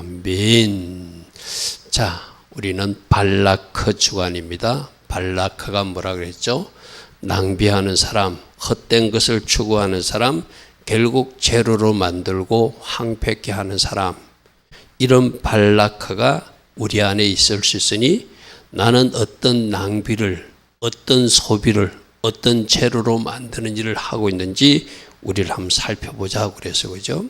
아멘. 자, 우리는 발라크 주간입니다. 발라크가 뭐라 그랬죠? 낭비하는 사람, 헛된 것을 추구하는 사람, 결국 재료로 만들고 황폐케 하는 사람. 이런 발라크가 우리 안에 있을 수 있으니 나는 어떤 낭비를, 어떤 소비를, 어떤 재료로 만드는 일을 하고 있는지 우리를 한번 살펴보자고 그래서 그죠?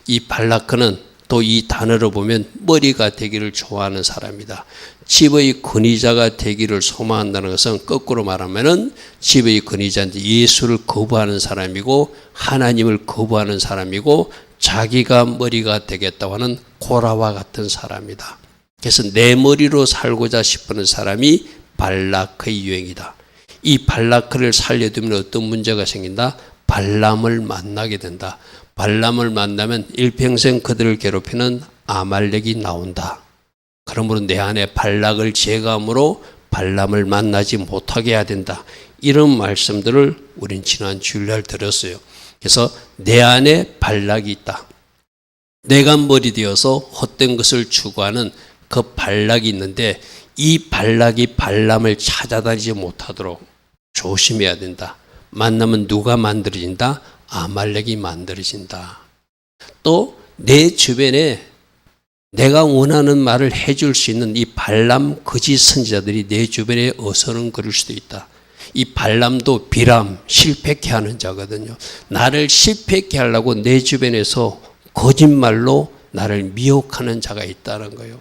이 발라크는 또 이 단어로 보면 머리가 되기를 좋아하는 사람이다. 집의 권위자가 되기를 소망한다는 것은 거꾸로 말하면은 집의 권위자인데 예수를 거부하는 사람이고 하나님을 거부하는 사람이고 자기가 머리가 되겠다고 하는 고라와 같은 사람이다. 그래서 내 머리로 살고자 싶어하는 사람이 발라크의 유행이다. 이 발라크를 살려두면 어떤 문제가 생긴다? 발람을 만나게 된다. 발람을 만나면 일평생 그들을 괴롭히는 아말렉이 나온다. 그러므로 내 안에 발락을 제거함으로 발람을 만나지 못하게 해야 된다. 이런 말씀들을 우린 지난 주일날 들었어요. 그래서 내 안에 발락이 있다. 내가 머리 되어서 헛된 것을 추구하는 그 발락이 있는데 이 발락이 발람을 찾아다니지 못하도록 조심해야 된다. 만나면 누가 만들어진다? 아말렉이 만들어진다. 또 내 주변에 내가 원하는 말을 해줄 수 있는 이 발람 거짓 선지자들이 내 주변에 어서렁거릴 수도 있다. 이 발람도 비람, 실패케 하는 자거든요. 나를 실패케 하려고 내 주변에서 거짓말로 나를 미혹하는 자가 있다는 거예요.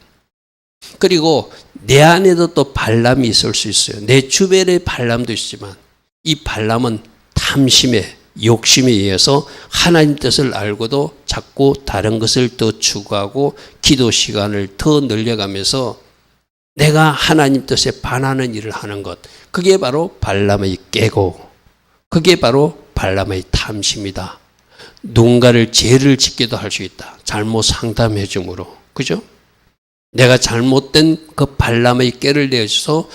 그리고 내 안에도 또 발람이 있을 수 있어요. 내 주변에 발람도 있지만 이 발람은 탐심에 욕심에 의해서 하나님 뜻을 알고도 자꾸 다른 것을 더 추구하고 기도 시간을 더 늘려가면서 내가 하나님 뜻에 반하는 일을 하는 것, 그게 바로 발람의 깨고, 그게 바로 발람의 탐심이다. 누군가를 죄를 짓게도 할 수 있다. 잘못 상담해 줌으로. 그죠? 내가 잘못된 그 발람의 깨를 내어서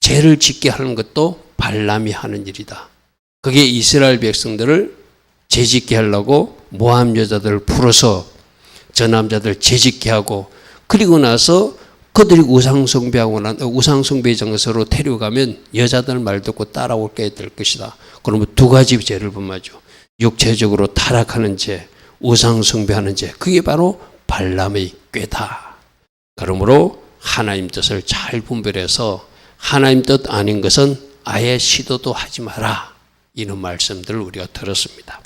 죄를 짓게 하는 것도 발람이 하는 일이다. 그게 이스라엘 백성들을 죄짓게 하려고 모함 여자들을 풀어서 저 남자들 죄짓게 하고 그리고 나서 그들이 우상숭배하고 우상숭배 장소로 데려가면 여자들 말 듣고 따라올게 될 것이다. 그러면 두 가지 죄를 범하죠. 육체적으로 타락하는 죄, 우상숭배하는 죄. 그게 바로 발람의 꾀다. 그러므로 하나님 뜻을 잘 분별해서 하나님 뜻 아닌 것은 아예 시도도 하지 마라. 이런 말씀들을 우리가 들었습니다.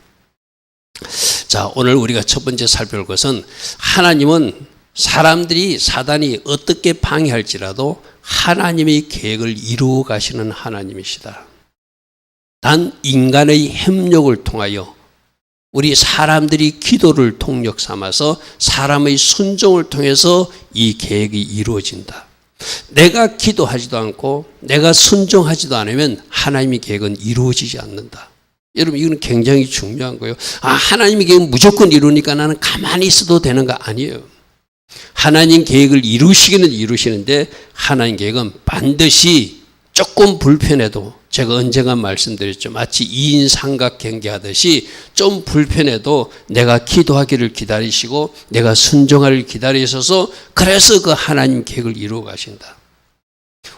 자, 오늘 우리가 첫 번째 살펴볼 것은 하나님은 사람들이 사단이 어떻게 방해할지라도 하나님의 계획을 이루어 가시는 하나님이시다. 단 인간의 협력을 통하여 우리 사람들이 기도를 동력 삼아서 사람의 순종을 통해서 이 계획이 이루어진다. 내가 기도하지도 않고 내가 순종하지도 않으면 하나님의 계획은 이루어지지 않는다. 여러분 이건 굉장히 중요한 거예요. 하나님의 계획은 무조건 이루니까 나는 가만히 있어도 되는 거 아니에요. 하나님 계획을 이루시기는 이루시는데 하나님 계획은 반드시 조금 불편해도 제가 언젠가 말씀드렸죠. 마치 2인 삼각경기 하듯이 좀 불편해도 내가 기도하기를 기다리시고 내가 순종하기를 기다리셔서 그래서 그 하나님 계획을 이루어 가신다.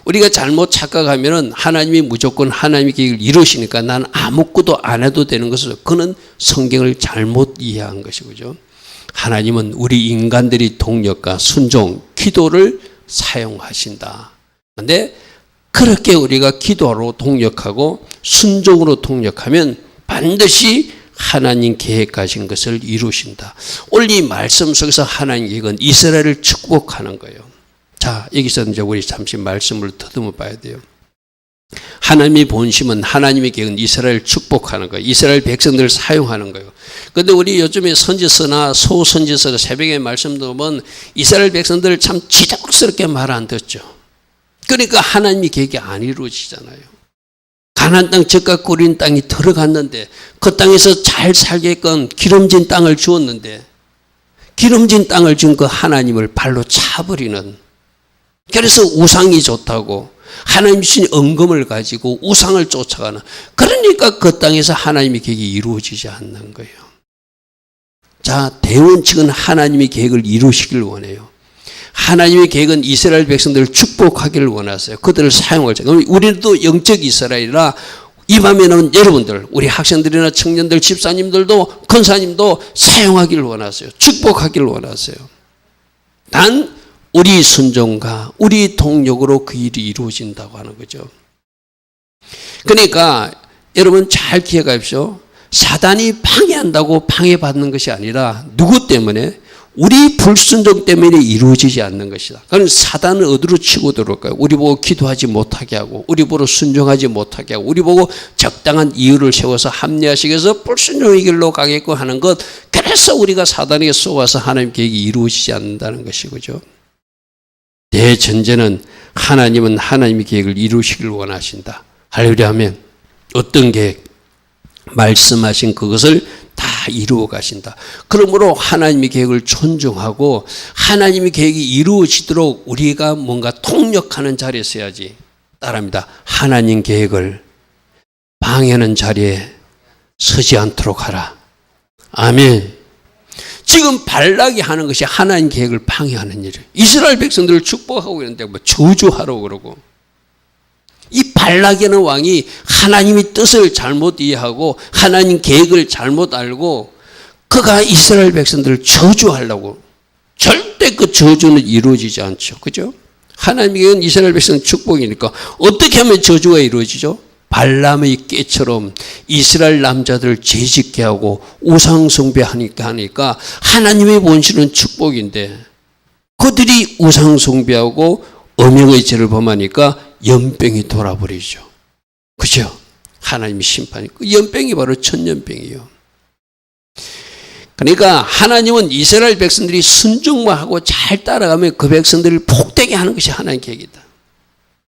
우리가 잘못 착각하면 하나님이 무조건 하나님의 계획을 이루시니까 나는 아무것도 안 해도 되는 것을 그는 성경을 잘못 이해한 것이죠. 하나님은 우리 인간들이 동력과 순종, 기도를 사용하신다. 그런데 그렇게 우리가 기도로 동력하고 순종으로 동력하면 반드시 하나님 계획하신 것을 이루신다. 오늘 이 말씀 속에서 하나님 계획은 이스라엘을 축복하는 거예요. 자, 여기서 이제 우리 잠시 말씀을 더듬어 봐야 돼요. 하나님의 본심은 하나님의 계획은 이스라엘을 축복하는 거예요. 이스라엘 백성들을 사용하는 거예요. 그런데 우리 요즘에 선지서나 소선지서 새벽에 말씀도 보면 이스라엘 백성들 참 지적스럽게 말 안 듣죠. 그러니까 하나님의 계획이 안 이루어지잖아요. 가나안 땅 젖과 꿀인 땅이 들어갔는데 그 땅에서 잘 살게끔 기름진 땅을 주었는데 기름진 땅을 준 그 하나님을 발로 차버리는, 그래서 우상이 좋다고 하나님 주신 언금을 가지고 우상을 쫓아가는, 그러니까 그 땅에서 하나님의 계획이 이루어지지 않는 거예요. 자, 대원칙은 하나님의 계획을 이루시길 원해요. 하나님의 계획은 이스라엘 백성들을 축복하기를 원하세요. 그들을 사용할 때. 우리도 영적 이스라엘이라 이 밤에는 여러분들, 우리 학생들이나 청년들, 집사님들도 권사님도 사용하기를 원하세요. 축복하기를 원하세요. 단 우리 순종과 우리 동력으로 그 일이 이루어진다고 하는 거죠. 그러니까 여러분 잘 기억하십시오. 사단이 방해한다고 방해받는 것이 아니라 누구 때문에? 우리 불순종 때문에 이루어지지 않는 것이다. 그럼 사단은 어디로 치고 들어올까요? 우리 보고 기도하지 못하게 하고, 우리 보고 순종하지 못하게 하고, 우리 보고 적당한 이유를 세워서 합리화시켜서 해서 불순종의 길로 가게끔 하는 것. 그래서 우리가 사단에게 쏘아서 하나님 계획이 이루어지지 않는다는 것이죠. 대전제는 하나님은 하나님의 계획을 이루시길 원하신다. 할렐루야 하면 어떤 계획? 말씀하신 그것을 다 이루어 가신다. 그러므로 하나님의 계획을 존중하고 하나님의 계획이 이루어지도록 우리가 뭔가 통역하는 자리에 서야지. 따라합니다. 하나님 계획을 방해하는 자리에 서지 않도록 하라. 아멘. 지금 발락이 하는 것이 하나님 계획을 방해하는 일이에요. 이스라엘 백성들을 축복하고 있는데 뭐 저주하라고 그러고. 이 발락이라는 왕이 하나님의 뜻을 잘못 이해하고 하나님 계획을 잘못 알고 그가 이스라엘 백성들을 저주하려고. 절대 그 저주는 이루어지지 않죠. 그죠? 하나님의 계획은 이스라엘 백성 축복이니까 어떻게 하면 저주가 이루어지죠? 발람의 깨처럼 이스라엘 남자들을 죄짓게 하고 우상 숭배하니까 하나님의 본실은 축복인데 그들이 우상 숭배하고 음행의 죄를 범하니까 연병이 돌아버리죠. 그죠? 하나님의 심판이. 그 연병이 바로 천년병이에요. 그러니까 하나님은 이스라엘 백성들이 순종만 하고 잘 따라가면 그 백성들을 복되게 하는 것이 하나님의 계획이다.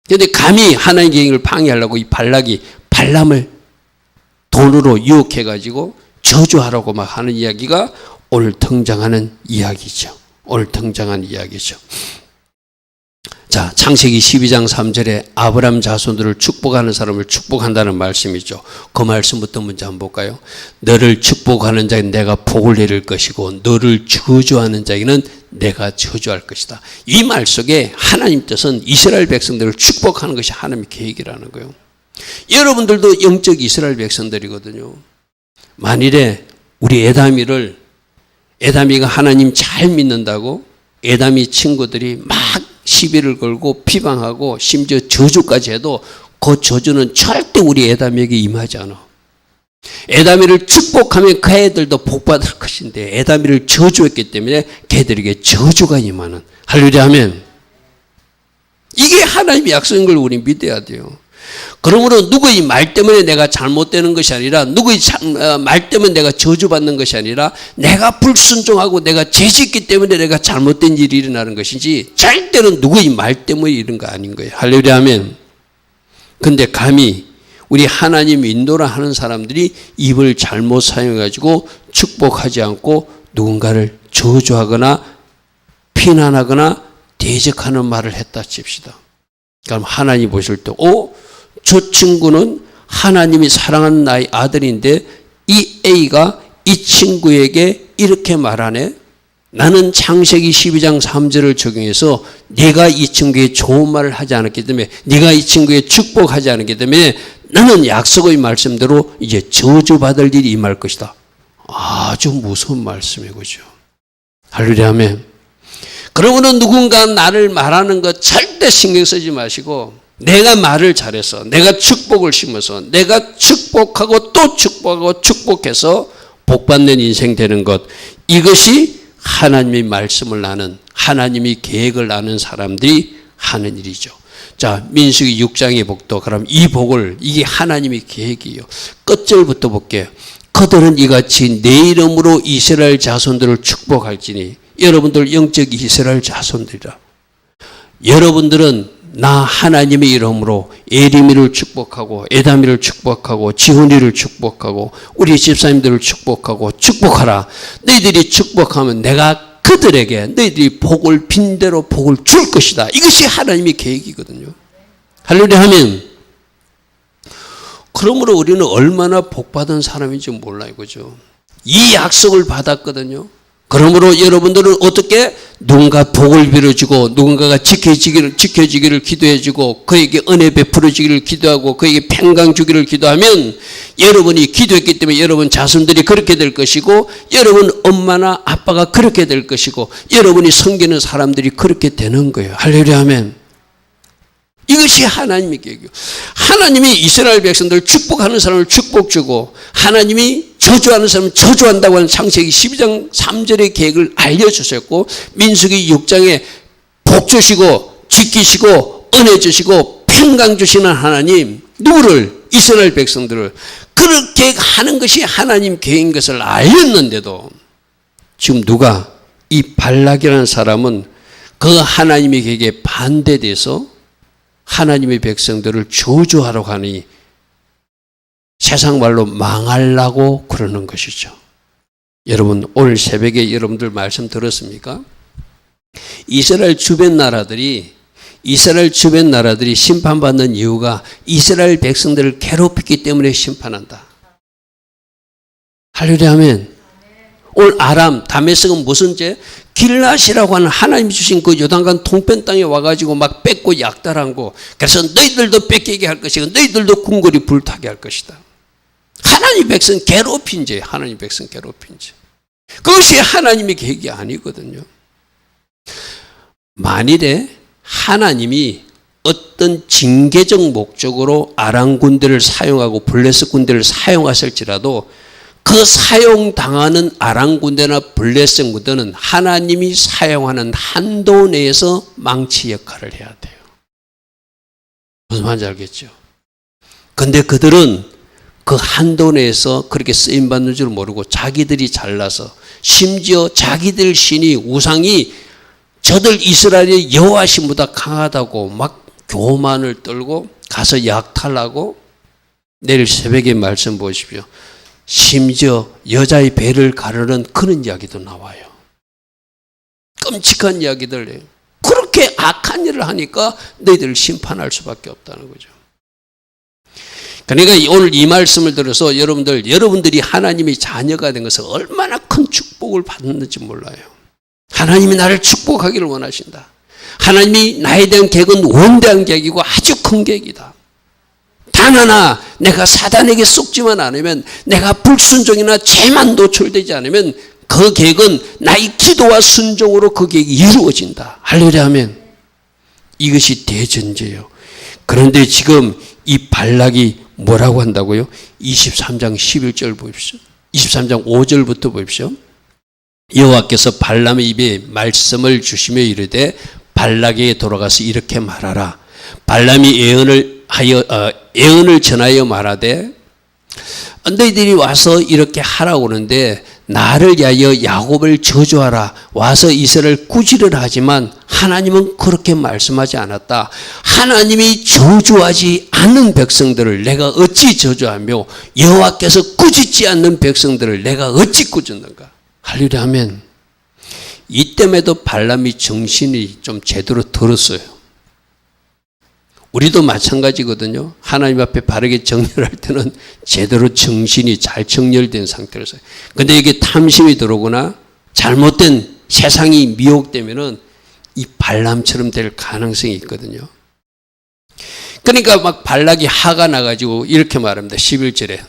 그런데 감히 하나님의 계획을 방해하려고 이 발락이 발람을 돈으로 유혹해가지고 저주하라고 막 하는 이야기가 오늘 등장하는 이야기죠. 오늘 등장한 이야기죠. 자, 창세기 12장 3절에 아브람 자손들을 축복하는 사람을 축복한다는 말씀이죠. 그 말씀부터 먼저 한번 볼까요? 너를 축복하는 자에게 내가 복을 내릴 것이고 너를 저주하는 자에게는 내가 저주할 것이다. 이 말 속에 하나님 뜻은 이스라엘 백성들을 축복하는 것이 하나님의 계획이라는 거예요. 여러분들도 영적 이스라엘 백성들이거든요. 만일에 우리 에다미가 하나님 잘 믿는다고 에다미 친구들이 막 시비를 걸고 비방하고 심지어 저주까지 해도 그 저주는 절대 우리 에다미에게 임하지 않아. 에다미를 축복하면 그 애들도 복받을 것인데 에다미를 저주했기 때문에 걔들에게 저주가 임하는. 할렐루야 하면 이게 하나님의 약속인 걸 우리 믿어야 돼요. 그러므로 누구의 말 때문에 내가 잘못되는 것이 아니라 누구의 말 때문에 내가 저주받는 것이 아니라 내가 불순종하고 내가 죄짓기 때문에 내가 잘못된 일이 일어나는 것이지 절대로 누구의 말 때문에 이런 거 아닌 거예요. 할렐루야 하면. 근데 감히 우리 하나님 인도를 하는 사람들이 입을 잘못 사용해가지고 축복하지 않고 누군가를 저주하거나 비난하거나 대적하는 말을 했다 칩시다. 그럼 하나님 보실 때 저 친구는 하나님이 사랑하는 나의 아들인데 이 A가 이 친구에게 이렇게 말하네. 나는 창세기 12장 3절을 적용해서 네가 이 친구에게 좋은 말을 하지 않았기 때문에 네가 이 친구에게 축복하지 않았기 때문에 나는 약속의 말씀대로 이제 저주받을 일이 임할 것이다. 아주 무서운 말씀이죠. 그죠? 할렐루야 아멘. 그러므로 누군가 나를 말하는 것 절대 신경 쓰지 마시고 내가 말을 잘해서 내가 축복을 심어서 내가 축복하고 또 축복하고 축복해서 복받는 인생 되는 것, 이것이 하나님의 말씀을 아는, 하나님의 계획을 아는 사람들이 하는 일이죠. 자, 민수기 6장의 복도, 그럼 이 복을, 이게 하나님의 계획이에요. 끝절부터 볼게요. 그들은 이같이 내 이름으로 이스라엘 자손들을 축복할지니. 여러분들 영적 이스라엘 자손들이라. 여러분들은 나 하나님의 이름으로 에리미를 축복하고 에다미를 축복하고 지훈이를 축복하고 우리 집사님들을 축복하고 축복하라. 너희들이 축복하면 내가 그들에게 너희들이 복을 빈대로 복을 줄 것이다. 이것이 하나님의 계획이거든요. 할렐루야 하면 그러므로 우리는 얼마나 복받은 사람인지 몰라요. 그죠? 이 약속을 받았거든요. 그러므로 여러분들은 어떻게 누군가 복을 빌어주고 누군가가 지켜지기를 기도해주고 그에게 은혜 베풀어지기를 기도하고 그에게 평강 주기를 기도하면 여러분이 기도했기 때문에 여러분 자손들이 그렇게 될 것이고 여러분 엄마나 아빠가 그렇게 될 것이고 여러분이 섬기는 사람들이 그렇게 되는 거예요. 할렐루야 아멘. 이것이 하나님의 계획이에요. 하나님이 이스라엘 백성들 축복하는 사람을 축복 주고 하나님이 저주하는 사람을 저주한다고 하는 창세기 12장 3절의 계획을 알려주셨고 민수기 6장에 복 주시고 지키시고 은혜 주시고 평강 주시는 하나님 누구를? 이스라엘 백성들을 그렇게 하는 것이 하나님 계획인 것을 알렸는데도 지금 누가 이 발락이라는 사람은 그 하나님의 계획에 반대돼서 하나님의 백성들을 저주하려고 하니 세상 말로 망하려고 그러는 것이죠. 여러분 오늘 새벽에 여러분들 말씀 들었습니까? 이스라엘 주변 나라들이 심판받는 이유가 이스라엘 백성들을 괴롭히기 때문에 심판한다. 할렐루야 아멘. 오늘 아람 다메섹은 무슨 죄? 길앗이라고 하는 하나님이 주신 그 요단강 동편 땅에 와가지고 막 뺏고 약탈한 거. 그래서 너희들도 뺏기게 할 것이고 너희들도 궁궐이 불타게 할 것이다. 하나님 백성 괴롭힌 죄. 하나님 백성 괴롭힌 죄. 그것이 하나님의 계획이 아니거든요. 만일에 하나님이 어떤 징계적 목적으로 아람 군대를 사용하고 블레셋 군대를 사용하실지라도 그 사용당하는 아람 군대나 블레셋 군대는 하나님이 사용하는 한도 내에서 망치 역할을 해야 돼요. 무슨 말인지 알겠죠? 근데 그들은 그 한도 내에서 그렇게 쓰임받는 줄 모르고 자기들이 잘나서 심지어 자기들 신이 우상이 저들 이스라엘의 여호와신보다 강하다고 막 교만을 떨고 가서 약탈하고 내일 새벽에 말씀 보십시오. 심지어 여자의 배를 가르는 그런 이야기도 나와요. 끔찍한 이야기들 해요. 그렇게 악한 일을 하니까 너희들을 심판할 수밖에 없다는 거죠. 그러니까 오늘 이 말씀을 들어서 여러분들이 하나님의 자녀가 된 것은 얼마나 큰 축복을 받는지 몰라요. 하나님이 나를 축복하기를 원하신다. 하나님이 나에 대한 계획은 원대한 계획이고 아주 큰 계획이다. 단 하나 내가 사단에게 속지만 않으면 내가 불순종이나 죄만 노출되지 않으면 그 계획은 나의 기도와 순종으로 그 계획이 이루어진다. 할렐루야 아멘. 이것이 대전제예요. 그런데 지금 이 발락이 뭐라고 한다고요? 23장 11절 보십시오. 23장 5절부터 보십시오. 여호와께서 발람의 입에 말씀을 주시며 이르되 발락에게 돌아가서 이렇게 말하라. 발람이 예언을 전하여 말하되 너희들이 와서 이렇게 하라고 하는데 나를 위하여 야곱을 저주하라. 와서 이스라엘 꾸짖으라 하지만 하나님은 그렇게 말씀하지 않았다. 하나님이 저주하지 않는 백성들을 내가 어찌 저주하며 여호와께서 꾸짖지 않는 백성들을 내가 어찌 꾸짖는가. 할렐루야 아멘. 이때에도 발람이 정신이 좀 제대로 들었어요. 우리도 마찬가지거든요. 하나님 앞에 바르게 정렬할 때는 제대로 정신이 잘 정렬된 상태로서. 근데 이게 탐심이 들어오거나 잘못된 세상이 미혹되면은 이 발람처럼 될 가능성이 있거든요. 그러니까 막 발락이 화가 나가지고 이렇게 말합니다. 11절에.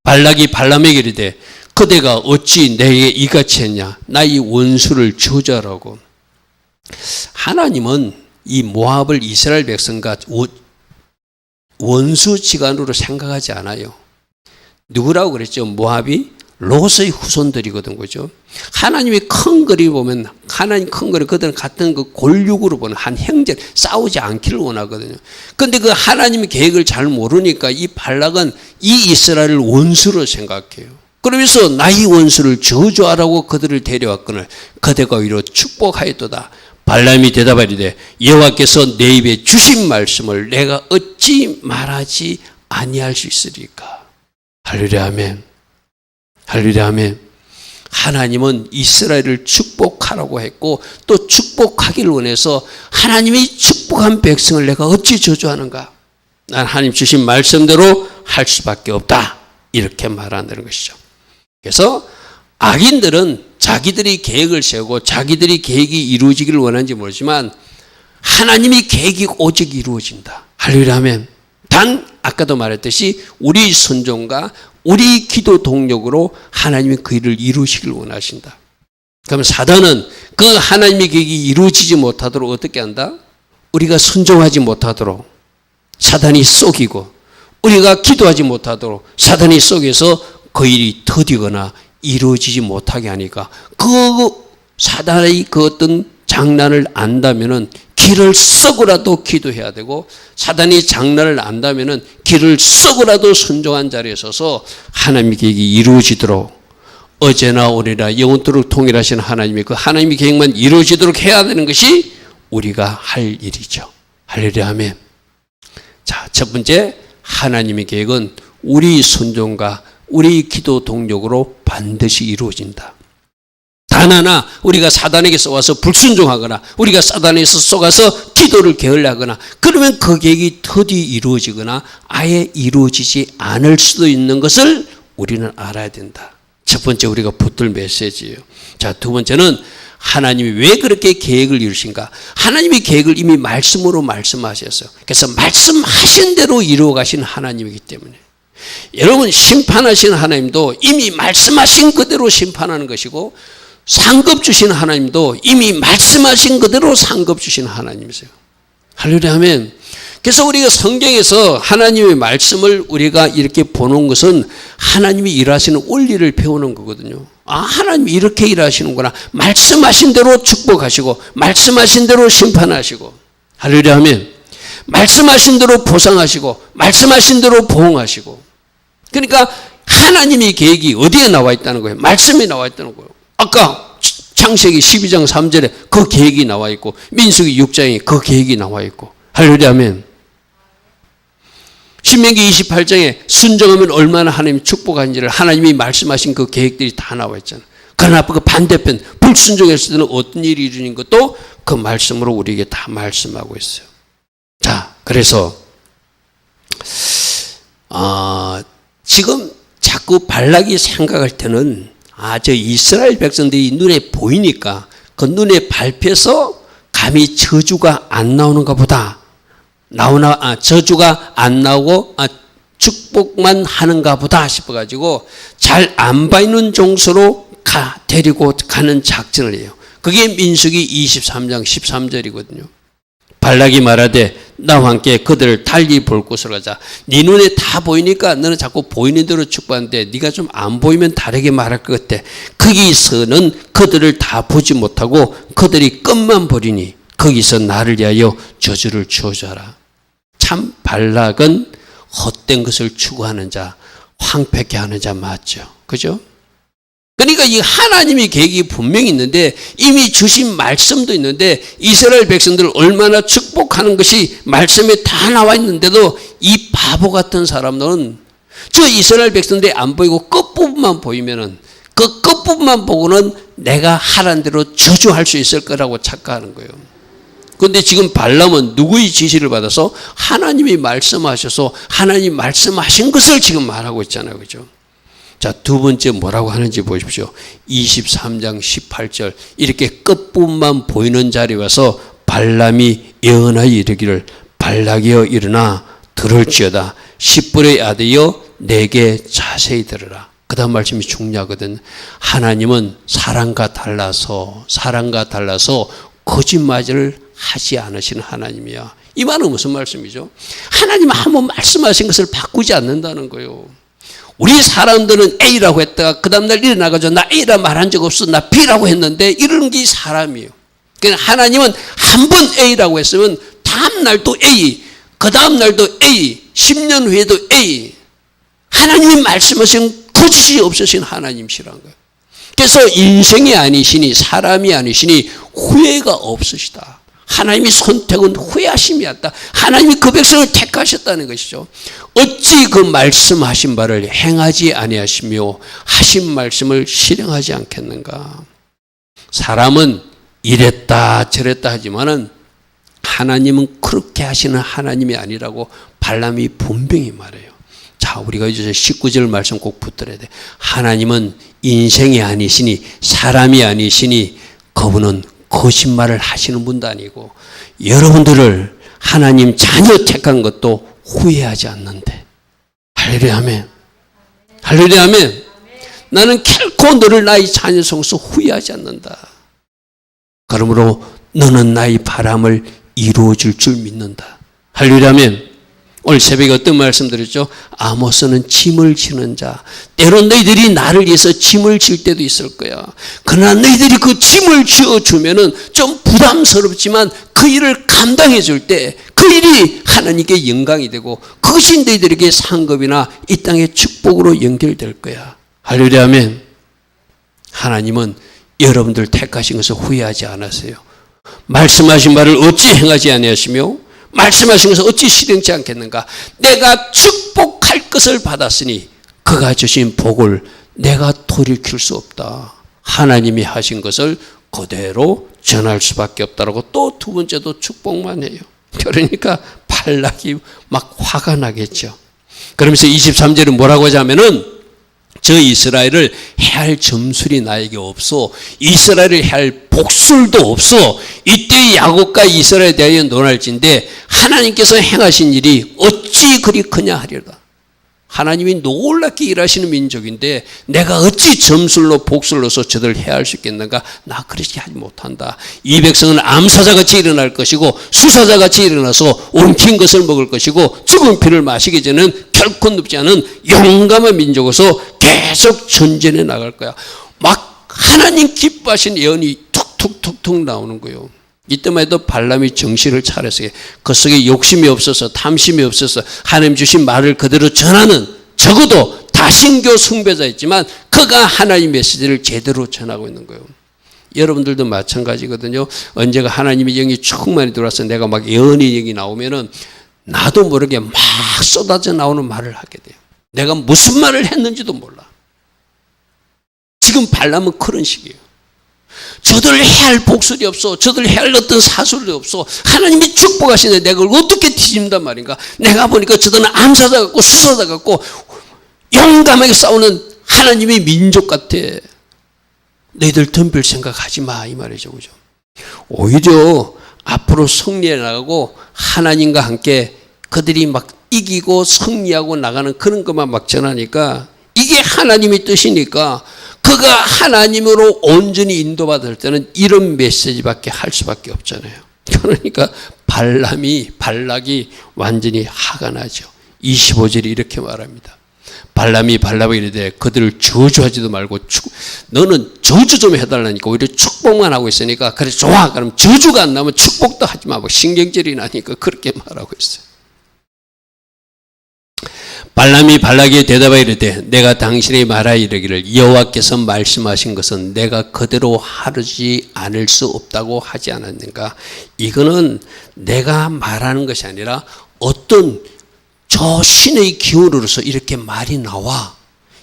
발락이 발람에게 이르되 그대가 어찌 내게 이같이 했냐. 나의 원수를 저주하라고. 하나님은 이 모압을 이스라엘 백성과 원수지간으로 생각하지 않아요. 누구라고 그랬죠? 모압이 롯의 후손들이거든, 그죠? 하나님이 큰 거리 보면, 하나님 큰 거리, 그들은 같은 그 골육으로 보는 한 형제, 싸우지 않기를 원하거든요. 근데 그 하나님의 계획을 잘 모르니까 이 발락은 이 이스라엘을 원수로 생각해요. 그러면서 나의 원수를 저주하라고 그들을 데려왔거늘 그대가 오히려 축복하였도다. 발람이 대답하리되 여호와께서 내 입에 주신 말씀을 내가 어찌 말하지 아니할 수 있으리까. 할렐루야 아멘. 할렐루야 아멘. 하나님은 이스라엘을 축복하라고 했고 또 축복하기를 원해서 하나님이 축복한 백성을 내가 어찌 저주하는가. 난 하나님 주신 말씀대로 할 수밖에 없다. 이렇게 말한다는 것이죠. 그래서 악인들은 자기들이 계획을 세우고 자기들이 계획이 이루어지기를 원하는지 모르지만 하나님이 계획이 오직 이루어진다. 할렐루야 하면 단 아까도 말했듯이 우리 순종과 우리 기도 동력으로 하나님이 그 일을 이루시길 원하신다. 그럼 사단은 그 하나님의 계획이 이루어지지 못하도록 어떻게 한다? 우리가 순종하지 못하도록 사단이 속이고 우리가 기도하지 못하도록 사단이 속여서 그 일이 더디거나 이루어지지 못하게 하니까 그 사단의 그 어떤 장난을 안다면은 길을 썩으라도 기도해야 되고 사단이 장난을 안다면은 길을 썩으라도 순종한 자리에 서서 하나님의 계획이 이루어지도록 어제나 오늘이나 영원토록 통일하신 하나님의 그 하나님의 계획만 이루어지도록 해야 되는 것이 우리가 할 일이죠. 할렐루야 아멘. 자, 첫 번째 하나님의 계획은 우리 순종과 우리 기도 동력으로 반드시 이루어진다. 단 하나 우리가 사단에게 쏘아서 불순종하거나 우리가 사단에서 쏘아서 기도를 게을리하거나 그러면 그 계획이 더디 이루어지거나 아예 이루어지지 않을 수도 있는 것을 우리는 알아야 된다. 첫 번째 우리가 붙들 메시지예요. 자, 두 번째는 하나님이 왜 그렇게 계획을 이루신가? 하나님의 계획을 이미 말씀으로 말씀하셨어요. 그래서 말씀하신 대로 이루어 가신 하나님이기 때문에 여러분 심판하신 하나님도 이미 말씀하신 그대로 심판하는 것이고 상급 주신 하나님도 이미 말씀하신 그대로 상급 주신 하나님이세요. 할렐루야 아멘. 그래서 우리가 성경에서 하나님의 말씀을 우리가 이렇게 보는 것은 하나님이 일하시는 원리를 배우는 거거든요. 아, 하나님이 이렇게 일하시는구나. 말씀하신 대로 축복하시고 말씀하신 대로 심판하시고 할렐루야 아멘. 말씀하신 대로 보상하시고 말씀하신 대로 보응하시고 그러니까 하나님의 계획이 어디에 나와 있다는 거예요? 말씀에 나와 있다는 거예요. 아까 창세기 12장 3절에 그 계획이 나와 있고 민수기 6장에 그 계획이 나와 있고 할렐루야 아멘. 신명기 28장에 순종하면 얼마나 하나님이 축복하는지를 하나님이 말씀하신 그 계획들이 다 나와 있잖아요. 그러나 그 반대편 불순종했을 때는 어떤 일이 일어나는 것도 그 말씀으로 우리에게 다 말씀하고 있어요. 자, 그래서 지금 자꾸 발락이 생각할 때는 저 이스라엘 백성들이 눈에 보이니까 그 눈에 밟혀서 감히 저주가 안 나오는가 보다. 저주가 안 나오고 축복만 하는가 보다 싶어가지고 잘 안 보이는 종소로 데리고 가는 작전을 해요. 그게 민수기 23장 13절이거든요. 발락이 말하되 나와 함께 그들을 달리 볼 곳으로 가자. 네 눈에 다 보이니까 너는 자꾸 보이는 대로 축복하는데 네가 좀 안 보이면 다르게 말할 것 같아. 거기서는 그들을 다 보지 못하고 그들이 끝만 보리니 거기서 나를 위하여 저주를 주어줘라. 참 발락은 헛된 것을 추구하는 자, 황폐케 하는 자 맞죠? 그죠? 그러니까 이 하나님의 계획이 분명히 있는데 이미 주신 말씀도 있는데 이스라엘 백성들을 얼마나 축복하는 것이 말씀에 다 나와 있는데도 이 바보 같은 사람들은 저 이스라엘 백성들이 안 보이고 끝부분만 보이면은 그 끝부분만 보고는 내가 하라는 대로 저주할 수 있을 거라고 착각하는 거예요. 그런데 지금 발람은 누구의 지시를 받아서 하나님이 말씀하셔서 하나님 말씀하신 것을 지금 말하고 있잖아요. 그죠? 자, 두 번째 뭐라고 하는지 보십시오. 23장 18절 이렇게 끝부분만 보이는 자리에 와서 발람이 예언하여 이르기를 발락이여 일어나 들을지어다. 십불의 아들이여 내게 자세히 들으라. 그 다음 말씀이 중요하거든. 하나님은 사랑과 달라서 거짓말을 하지 않으시는 하나님이야. 이 말은 무슨 말씀이죠? 하나님은 한번 말씀하신 것을 바꾸지 않는다는 거예요. 우리 사람들은 A라고 했다가 그 다음날 일어나가지고 나 A라 말한 적 없어. 나 B라고 했는데 이런 게 사람이에요. 그러니까 하나님은 한 번 A라고 했으면 다음날 또 A, 그 다음날도 A, 10년 후에도 A. 하나님이 말씀하신 거짓이 없으신 하나님이시란 거예요. 그래서 인생이 아니시니 사람이 아니시니 후회가 없으시다. 하나님이 선택은 후회하심이 없다. 하나님이 그 백성을 택하셨다는 것이죠. 어찌 그 말씀하신 바를 행하지 아니하시며 하신 말씀을 실행하지 않겠는가. 사람은 이랬다 저랬다 하지만은 하나님은 그렇게 하시는 하나님이 아니라고 발람이 분명히 말해요. 자, 우리가 이제 19절 말씀 꼭 붙들어야 돼. 하나님은 인생이 아니시니 사람이 아니시니 그분은 거짓말을 하시는 분도 아니고 여러분들을 하나님 자녀 택한 것도 후회하지 않는데. 할렐루야 아멘. 할렐루야 아멘. 나는 결코 너를 나의 자녀 성서 후회하지 않는다. 그러므로 너는 나의 바람을 이루어줄 줄 믿는다. 할렐루야 아멘. 오늘 새벽에 어떤 말씀 드렸죠? 아모스는 짐을 지는 자. 때론 너희들이 나를 위해서 짐을 질 때도 있을 거야. 그러나 너희들이 그 짐을 지어주면은 좀 부담스럽지만 그 일을 감당해 줄 때 그 일이 하나님께 영광이 되고 그것이 너희들에게 상급이나 이 땅의 축복으로 연결될 거야. 할렐루야 아멘. 하나님은 여러분들 택하신 것을 후회하지 않으세요. 말씀하신 바를 어찌 행하지 아니하시며 말씀하신 것을 어찌 실행치 않겠는가. 내가 축복할 것을 받았으니 그가 주신 복을 내가 돌이킬 수 없다. 하나님이 하신 것을 그대로 전할 수밖에 없다라고 또 두 번째도 축복만 해요. 그러니까 발락이 막 화가 나겠죠. 그러면서 23절은 뭐라고 하자면은 저 이스라엘을 해할 점술이 나에게 없어. 이스라엘을 해할 복술도 없어. 이때 야곱과 이스라엘에 대하여 논할진대 하나님께서 행하신 일이 어찌 그리 크냐 하리라. 하나님이 놀랍게 일하시는 민족인데 내가 어찌 점술로 복술로서 저들을 해할 수 있겠는가. 나 그렇게 하지 못한다. 이 백성은 암사자같이 일어날 것이고 수사자같이 일어나서 옮긴 것을 먹을 것이고 죽은 피를 마시기 전에는 결코 눕지 않은 용감한 민족으로서 계속 전진해 나갈 거야. 막 하나님 기뻐하신 예언이 툭툭툭툭 나오는 거예요. 이때만 해도 발람이 정신을 차렸어요. 그 속에 욕심이 없어서 탐심이 없어서 하나님 주신 말을 그대로 전하는 적어도 다신교 숭배자였지만 그가 하나님 메시지를 제대로 전하고 있는 거예요. 여러분들도 마찬가지거든요. 언제가 하나님의 영이 충만히 들어와서 내가 막 예언의 영이 나오면은 나도 모르게 막 쏟아져 나오는 말을 하게 돼요. 내가 무슨 말을 했는지도 몰라. 지금 발람은 그런 식이에요. 저들 해할 복술이 없어. 저들 해할 어떤 사술이 없어. 하나님이 축복하시는데 내가 그걸 어떻게 뒤집는단 말인가. 내가 보니까 저들은 암사자 같고 수사자 같고 용감하게 싸우는 하나님의 민족 같아. 너희들 덤빌 생각하지 마 이 말이죠. 그죠? 오히려 앞으로 승리해 나가고 하나님과 함께 그들이 막 이기고 승리하고 나가는 그런 것만 막 전하니까 이게 하나님의 뜻이니까 그가 하나님으로 온전히 인도받을 때는 이런 메시지밖에 할 수밖에 없잖아요. 그러니까 발락이 완전히 화가 나죠. 25절이 이렇게 말합니다. 발람이 이르되 그들을 저주하지도 말고 너는 저주 좀 해달라니까 오히려 축복만 하고 있으니까 그래 좋아. 그럼 저주가 안 나면 축복도 하지 마. 신경질이 나니까 그렇게 말하고 있어요. 발람이 발락에게 대답하여 이르되 내가 당신에게 말하여 이르기를 여호와께서 말씀하신 것은 내가 그대로 하지 않을 수 없다고 하지 않았는가. 이거는 내가 말하는 것이 아니라 어떤 저 신의 기운으로서 이렇게 말이 나와.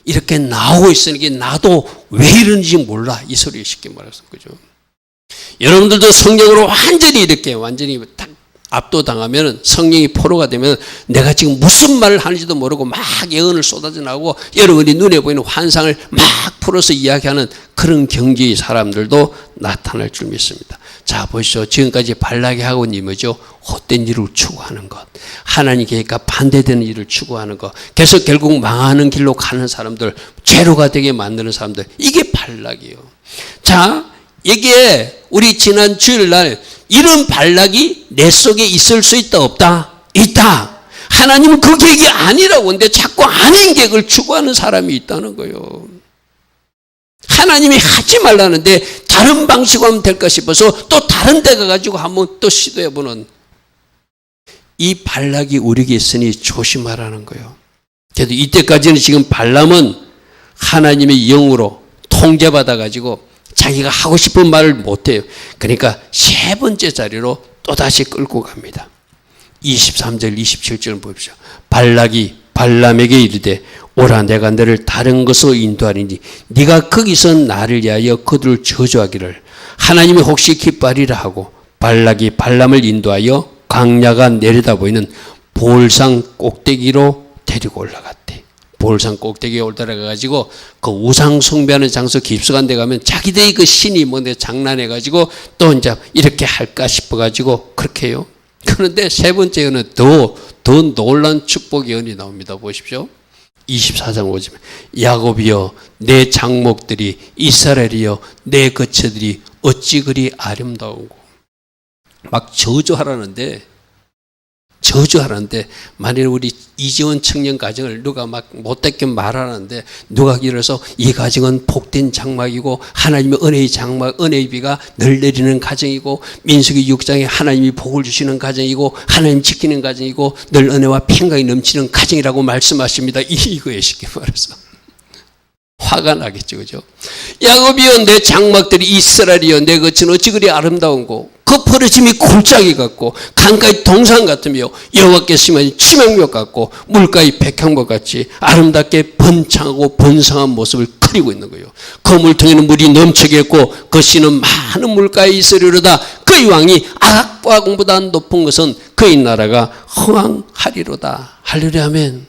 이렇게 나오고 있으니까 나도 왜 이러는지 몰라. 이 소리 쉽게 말해서 그죠. 여러분들도 성령으로 완전히 딱 압도당하면 성령이 포로가 되면 내가 지금 무슨 말을 하는지도 모르고 막 예언을 쏟아져 나오고 여러분이 눈에 보이는 환상을 막 풀어서 이야기하는 그런 경지의 사람들도 나타날 줄 믿습니다. 자 보시죠. 지금까지 발락이 하고 있는 뭐죠? 헛된 일을 추구하는 것. 하나님 계획과 반대되는 일을 추구하는 것. 계속 결국 망하는 길로 가는 사람들, 죄로가 되게 만드는 사람들. 이게 발락이에요. 자 이게 우리 지난 주일날 이런 발락이 내 속에 있을 수 있다 없다? 있다. 하나님은 그 계획이 아니라고 하는데 자꾸 아닌 계획을 추구하는 사람이 있다는 거예요. 하나님이 하지 말라는데 다른 방식으로 하면 될까 싶어서 또 다른 데 가가지고 한번 또 시도해보는 이 발락이 우리에게 있으니 조심하라는 거예요. 그래도 이때까지는 지금 발람은 하나님의 영으로 통제받아가지고 자기가 하고 싶은 말을 못해요. 그러니까 세 번째 자리로 또다시 끌고 갑니다. 23절 27절을 보십시오. 발락이 발람에게 이르되 오라 내가 너를 다른 것으로 인도하리니 네가 거기서 나를 위하여 그들을 저주하기를 하나님이 혹시 기뻐하리라 하고 발락이 발람을 인도하여 광야가 내려다 보이는 볼상 꼭대기로 데리고 올라갔대. 볼산 꼭대기에 올라가가지고 그 우상 숭배하는 장소 깊숙한 데 가면 자기들이 그 신이 뭔데 장난해가지고 또 이제 이렇게 할까 싶어가지고 그렇게 해요. 그런데 세 번째는 더 놀란 축복의 언이 나옵니다. 보십시오. 24장 5절. 야곱이여 내 장목들이, 이스라엘이여 내 거처들이 어찌 그리 아름다운고. 막 저주하라는데 만일 우리 이재원 청년 가정을 누가 막 못되게 말하는데 누가 길어서 이 가정은 복된 장막이고 하나님의 은혜의 장막, 은혜의 비가 늘 내리는 가정이고 민수기 6장에 하나님이 복을 주시는 가정이고 하나님 지키는 가정이고 늘 은혜와 평강이 넘치는 가정이라고 말씀하십니다. 이거에 쉽게 말해서 화가 나겠죠, 그죠? 야곱이여 내 장막들이, 이스라엘이여 내 거처는 어찌 그리 아름다운고. 그 벌어짐이 골짜기 같고 강가의 동산 같으며 여호와께 심은 치명벽 같고 물가의 백향목 같이 아름답게 번창하고 번성한 모습을 그리고 있는 거예요. 그 물통에는 물이 넘치겠고 그 씨는 많은 물가에 있으리로다. 그의 왕이 아각과 왕보다 높은 것은 그의 나라가 흥왕하리로다. 할렐루야 아멘.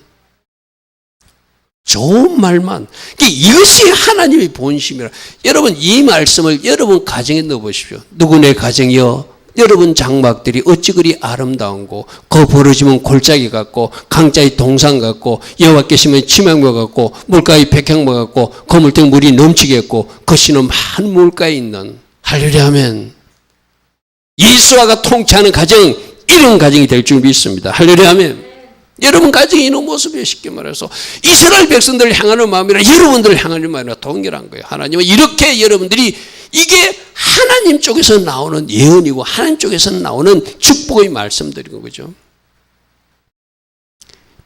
좋은 말만. 이것이 하나님의 본심이라. 여러분 이 말씀을 여러분 가정에 넣어보십시오. 누구네 가정이여 여러분 장막들이 어찌 그리 아름다운고 그 부르짖은 골짜기 같고 강자의 동산 같고 여호와께 심은 치명벽 같고 물가의 백향목 같고 그 물통 물이 넘치겠고 그 씨는 많은 물가에 있는. 할렐루야 아멘. 예수와가 통치하는 가정, 이런 가정이 될 줄 믿습니다. 할렐루야 아멘. 여러분 가정이 이런 모습이에요. 쉽게 말해서 이스라엘 백성들을 향하는 마음이라 여러분들을 향하는 마음이라 동일한 거예요. 하나님은 이렇게 여러분들이 이게 하나님 쪽에서 나오는 예언이고 하나님 쪽에서 나오는 축복의 말씀들인 거죠.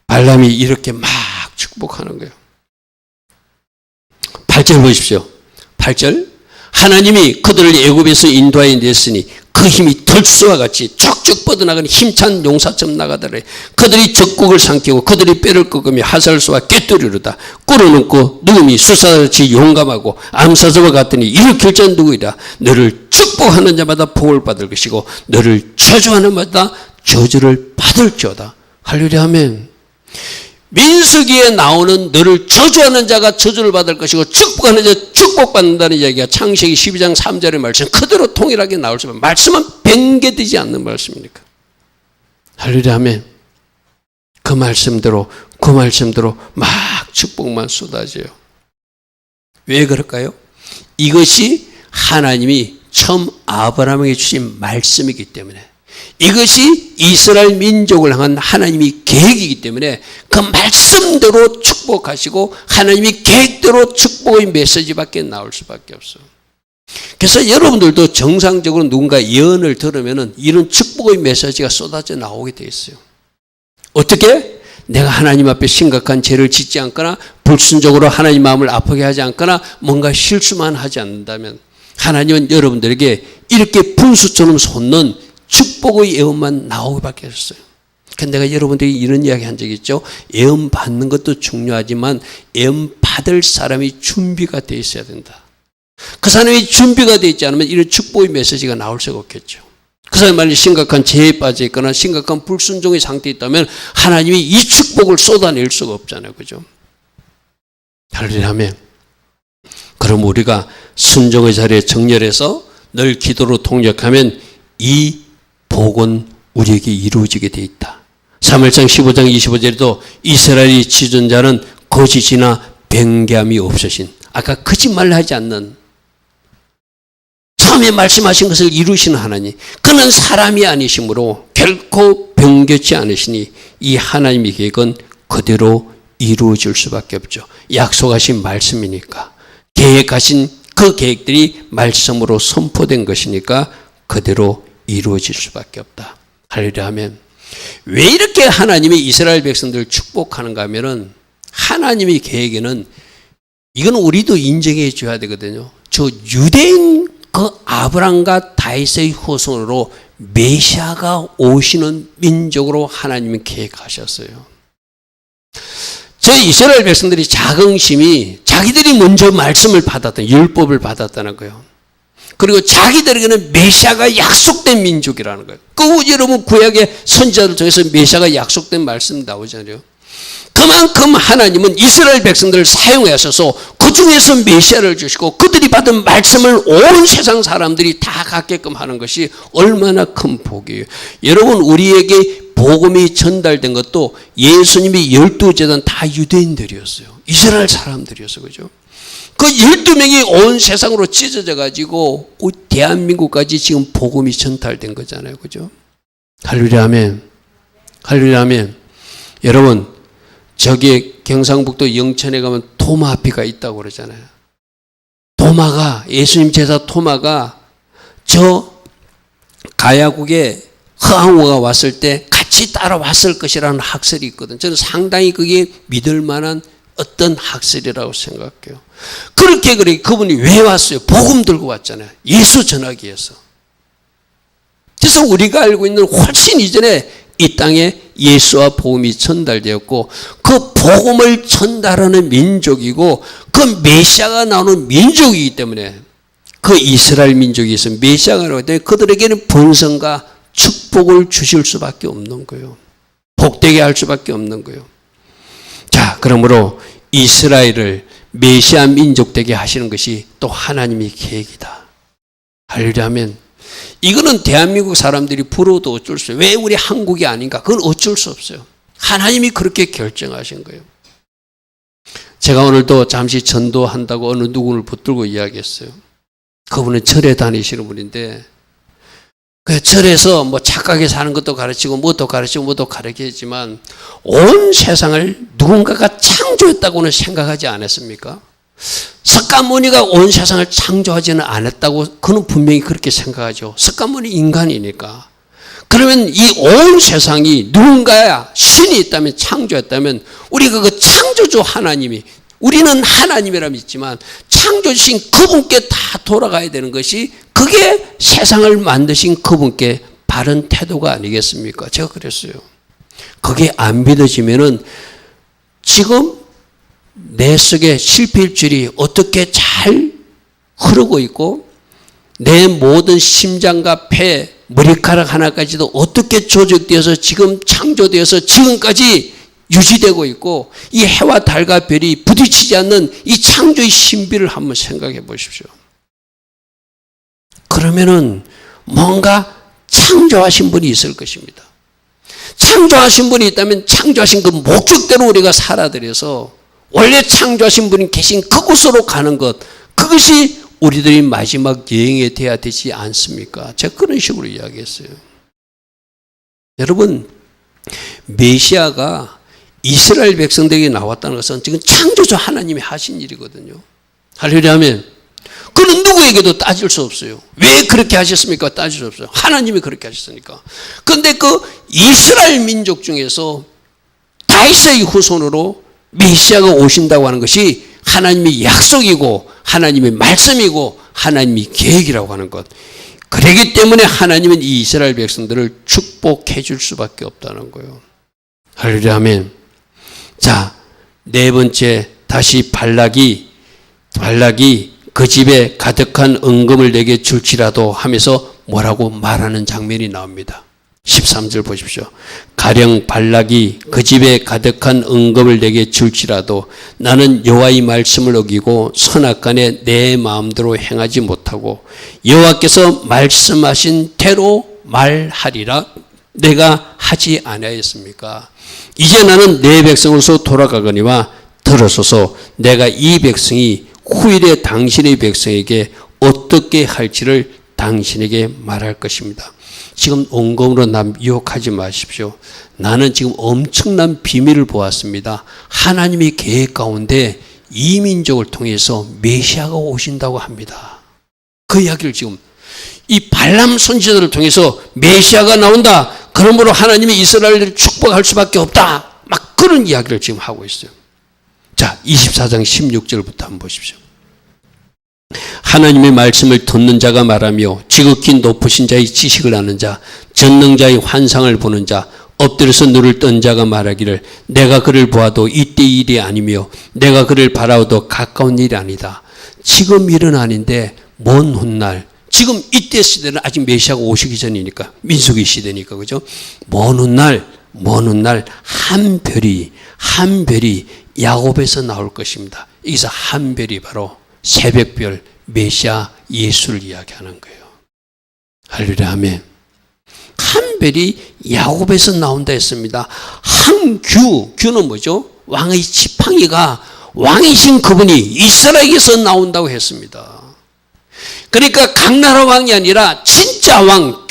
발람이 이렇게 막 축복하는 거예요. 8절 보십시오. 8절 하나님이 그들을 애굽에서 인도하여 냈으니 그 힘이 덜수와 같이 쭉쭉 뻗어나가는 힘찬 용사처럼 나가더라. 그들이 적국을 삼키고 그들이 뼈를 꺾으며 하살수와 꿰뚫이로다. 꿀을 넣고 누움이 수사같이 용감하고 암사자와 같으니 일으킬 자 누구이라. 너를 축복하는 자마다 복을 받을 것이고 너를 저주하는 자마다 저주를 받을지어다. 할렐루야 아멘. 민수기에 나오는 너를 저주하는 자가 저주를 받을 것이고 축복하는 자 축복받는다는 이야기가 창세기 12장 3절의 말씀 그대로 통일하게 나올 수 있는 말씀은 변개되지 않는 말씀이니까. 할렐루야 아멘. 그 말씀대로 막 축복만 쏟아져요. 왜 그럴까요? 이것이 하나님이 처음 아브라함에게 주신 말씀이기 때문에, 이것이 이스라엘 민족을 향한 하나님의 계획이기 때문에 그 말씀대로 축복하시고 하나님의 계획대로 축복의 메시지밖에 나올 수밖에 없어요. 그래서 여러분들도 정상적으로 누군가 예언을 들으면 이런 축복의 메시지가 쏟아져 나오게 돼 있어요. 어떻게? 내가 하나님 앞에 심각한 죄를 짓지 않거나 불순종으로 하나님 마음을 아프게 하지 않거나 뭔가 실수만 하지 않는다면 하나님은 여러분들에게 이렇게 분수처럼 솟는 축복의 예언만 나오기밖에 없어요. 그러니까 내가 여러분들이 이런 이야기 한 적이 있죠. 예언 받는 것도 중요하지만 예언 받을 사람이 준비가 돼 있어야 된다. 그 사람이 준비가 돼 있지 않으면 이런 축복의 메시지가 나올 수가 없겠죠. 그 사람이 만약 심각한 죄에 빠져 있거나 심각한 불순종의 상태에 있다면 하나님이 이 축복을 쏟아낼 수가 없잖아요. 그죠? 할렐루야 아멘. 그럼 우리가 순종의 자리에 정렬해서 늘 기도로 통역하면 이 복은 우리에게 이루어지게 돼 있다. 사무엘상 15장 25절에도 이스라엘의 지존자는 거짓이나 변개함이 없으신, 아까 거짓말을 하지 않는, 처음에 말씀하신 것을 이루시는 하나님, 그는 사람이 아니시므로 결코 변개치 않으시니 이 하나님의 계획은 그대로 이루어질 수밖에 없죠. 약속하신 말씀이니까, 계획하신 그 계획들이 말씀으로 선포된 것이니까 그대로 이루어질 수밖에 없다. 할렐루야 하면 왜 이렇게 하나님이 이스라엘 백성들을 축복하는가 하면은 하나님의 계획에는 이건 우리도 인정해 줘야 되거든요. 저 유대인 그 아브람과 다윗의 후손으로 메시아가 오시는 민족으로 하나님이 계획하셨어요. 저 이스라엘 백성들이 자긍심이 자기들이 먼저 말씀을 받았던, 율법을 받았다는 거예요. 그리고 자기들에게는 메시아가 약속된 민족이라는 거예요. 그 여러분 구약의 선지자들 통해서 메시아가 약속된 말씀 나오잖아요. 그 그만큼 하나님은 이스라엘 백성들을 사용하셔서 그 중에서 메시아를 주시고 그들이 받은 말씀을 온 세상 사람들이 다 갖게끔 하는 것이 얼마나 큰 복이에요. 여러분, 우리에게 복음이 전달된 것도 예수님이 12제자는 다 유대인들이었어요. 이스라엘 사람들이었어요. 그죠? 그 12명이 온 세상으로 찢어져 가지고 대한민국까지 지금 복음이 전달된 거잖아요. 그죠? 할렐루야 아멘. 할렐루야 아멘. 여러분, 저기 경상북도 영천에 가면 토마합의가 있다고 그러잖아요. 토마가, 예수님 제자 토마가 저 가야국에 허황우가 왔을 때 같이 따라왔을 것이라는 학설이 있거든. 저는 상당히 그게 믿을 만한 어떤 학설이라고 생각해요. 그렇게 그래. 그분이 왜 왔어요? 복음 들고 왔잖아요. 예수 전하기 위해서. 그래서 우리가 알고 있는 훨씬 이전에 이 땅에 예수와 복음이 전달되었고 그 복음을 전달하는 민족이고 그 메시아가 나오는 민족이기 때문에 그 이스라엘 민족이 있으면 메시아가 나오기 때문에 그들에게는 번성과 축복을 주실 수밖에 없는 거예요. 복되게 할 수밖에 없는 거예요. 자, 그러므로 이스라엘을 메시아 민족 되게 하시는 것이 또 하나님의 계획이다. 할렐루야 하면 이거는 대한민국 사람들이 부러워도 어쩔 수 없어요. 왜 우리 한국이 아닌가? 그건 어쩔 수 없어요. 하나님이 그렇게 결정하신 거예요. 제가 오늘도 잠시 전도한다고 어느 누구를 붙들고 이야기했어요. 그분은 절에 다니시는 분인데 그 절에서 뭐 착하게 사는 것도 가르치고 뭐도 가르치고 뭐도 가르치지만 온 세상을 누군가가 창조했다고는 생각하지 않았습니까? 석가모니가 온 세상을 창조하지는 않았다고 그는 분명히 그렇게 생각하죠. 석가모니 인간이니까. 그러면 이 온 세상이 누군가야 신이 있다면 창조했다면 우리가 그 창조주 하나님이 우리는 하나님이라 믿지만 창조주신 그분께 다 돌아가야 되는 것이 그게 세상을 만드신 그분께 바른 태도가 아니겠습니까? 제가 그랬어요. 그게 안 믿어지면은 지금 내 속에 실필줄이 어떻게 잘 흐르고 있고 내 모든 심장과 폐, 머리카락 하나까지도 어떻게 조직되어서 지금 창조되어서 지금까지 유지되고 있고 이 해와 달과 별이 부딪히지 않는 이 창조의 신비를 한번 생각해 보십시오. 그러면은 뭔가 창조하신 분이 있을 것입니다. 창조하신 분이 있다면 창조하신 그 목적대로 우리가 살아들여서 원래 창조하신 분이 계신 그곳으로 가는 것, 그것이 우리들의 마지막 여행이 되어야 되지 않습니까? 제가 그런 식으로 이야기했어요. 여러분, 메시아가 이스라엘 백성들에게 나왔다는 것은 지금 창조주 하나님이 하신 일이거든요. 할렐루야 하면 그는 누구에게도 따질 수 없어요. 왜 그렇게 하셨습니까? 따질 수 없어요. 하나님이 그렇게 하셨으니까. 그런데 그 이스라엘 민족 중에서 다윗의 후손으로 메시아가 오신다고 하는 것이 하나님의 약속이고 하나님의 말씀이고 하나님의 계획이라고 하는 것. 그렇기 때문에 하나님은 이 이스라엘 백성들을 축복해 줄 수밖에 없다는 거예요. 할렐루야 아멘. 자, 네 번째 다시 발락이 그 집에 가득한 은금을 내게 줄지라도 하면서 뭐라고 말하는 장면이 나옵니다. 13절 보십시오. 가령 발락이 그 집에 가득한 은금을 내게 줄지라도 나는 여호와의 말씀을 어기고 선악간에 내 마음대로 행하지 못하고 여호와께서 말씀하신 대로 말하리라 내가 하지 아니하였습니까? 이제 나는 내 백성으로서 돌아가거니와 들으소서. 내가 이 백성이 후일에 당신의 백성에게 어떻게 할지를 당신에게 말할 것입니다. 지금 온검으로 남 유혹하지 마십시오. 나는 지금 엄청난 비밀을 보았습니다. 하나님의 계획 가운데 이 민족을 통해서 메시아가 오신다고 합니다. 그 이야기를 지금 이 발람 선지자들을 통해서 메시아가 나온다. 그러므로 하나님이 이스라엘을 축복할 수밖에 없다. 막 그런 이야기를 지금 하고 있어요. 자, 24장 16절부터 한번 보십시오. 하나님의 말씀을 듣는 자가 말하며 지극히 높으신 자의 지식을 아는 자, 전능자의 환상을 보는 자, 엎드려서 눈을 뜬 자가 말하기를 내가 그를 보아도 이때 일이 아니며 내가 그를 바라오도 가까운 일이 아니다. 지금 일은 아닌데 먼 훗날, 지금 이때 시대는 아직 메시아가 오시기 전이니까 민수기 시대니까 그죠? 먼 훗날 먼 훗날 한 별이 야곱에서 나올 것입니다. 여기서 한 별이 바로 새벽별 메시아 예수를 이야기하는 거예요. 할렐루야 아멘. 한 별이 야곱에서 나온다 했습니다. 규는 뭐죠? 왕의 지팡이가 왕이신 그분이 이스라엘에서 나온다고 했습니다. 그러니까 각 나라 왕이 아니라 진짜 왕,